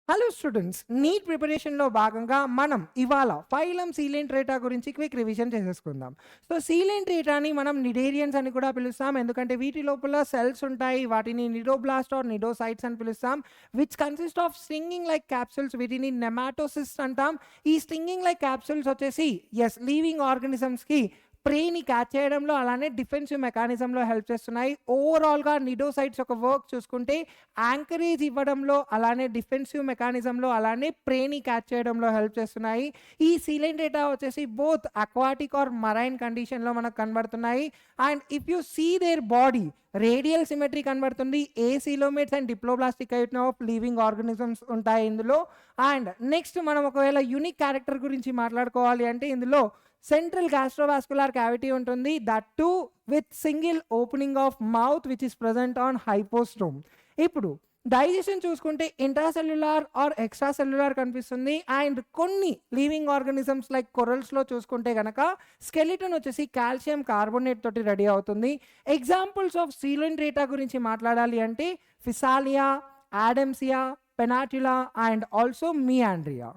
Hello students, neat ప్రిపరేషన్లో భాగంగా మనం ఇవాళ ఫైలం సీలెంట్రేటా గురించి క్విక్ రివిజన్ చేసేసుకుందాం. సో సీలెంట్రేటాని మనం నిడేరియన్స్ అని కూడా పిలుస్తాం, ఎందుకంటే వీటి లోపల సెల్స్ ఉంటాయి. వాటిని నిడోబ్లాస్ట్ ఆర్ నిడోసైట్స్ అని పిలుస్తాం, which consist of stringing like capsules. వీటిని నెమాటోసిస్ట్ అంటాం. ఈ స్ట్రింగింగ్ లైక్ క్యాప్సూల్స్ వచ్చేసి లివింగ్ ఆర్గానిజమ్స్కి ప్రేని క్యాచ్ చేయడంలో అలానే డిఫెన్సివ్ మెకానిజంలో హెల్ప్ చేస్తున్నాయి. ఓవరాల్గా నిడోసైట్స్ యొక్క వర్క్ చూసుకుంటే యాంకరేజ్ ఇవ్వడంలో అలానే డిఫెన్సివ్ మెకానిజంలో అలానే ప్రేని క్యాచ్ చేయడంలో హెల్ప్ చేస్తున్నాయి. ఈ సీలెంట్రేటా వచ్చేసి బోత్ అక్వాటిక్ ఆర్ మరైన్ కండిషన్లో మనకు కనబడుతున్నాయి. And if you see their body radial symmetry కనబడుతుంది. Coelomates and diploblastic type of living organisms ఉంటాయి ఇందులో. అండ్ నెక్స్ట్ మనం ఒకవేళ యూనిక్ క్యారెక్టర్ గురించి మాట్లాడుకోవాలి అంటే ఇందులో సెంట్రల్ గ్యాస్ట్రోవాస్కులర్ క్యావిటీ ఉంటుంది, that too with single opening of mouth which is present on hypostome. ఇప్పుడు డైజెషన్ చూసుకుంటే ఇంట్రాసెల్యులార్ ఆర్ ఎక్స్ట్రా సెల్యులార్ కనిపిస్తుంది. అండ్ కొన్ని లివింగ్ ఆర్గానిజమ్స్ లైక్ కొరల్స్లో చూసుకుంటే కనుక స్కెలిటన్ వచ్చేసి కాల్షియం కార్బోనేట్ తోటి రెడీ అవుతుంది. ఎగ్జాంపుల్స్ ఆఫ్ సీలెంట్రేటా గురించి మాట్లాడాలి అంటే ఫిసాలియా, ఆడమ్సియా, పెనాట్యులా అండ్ ఆల్సో మియాండ్రియా.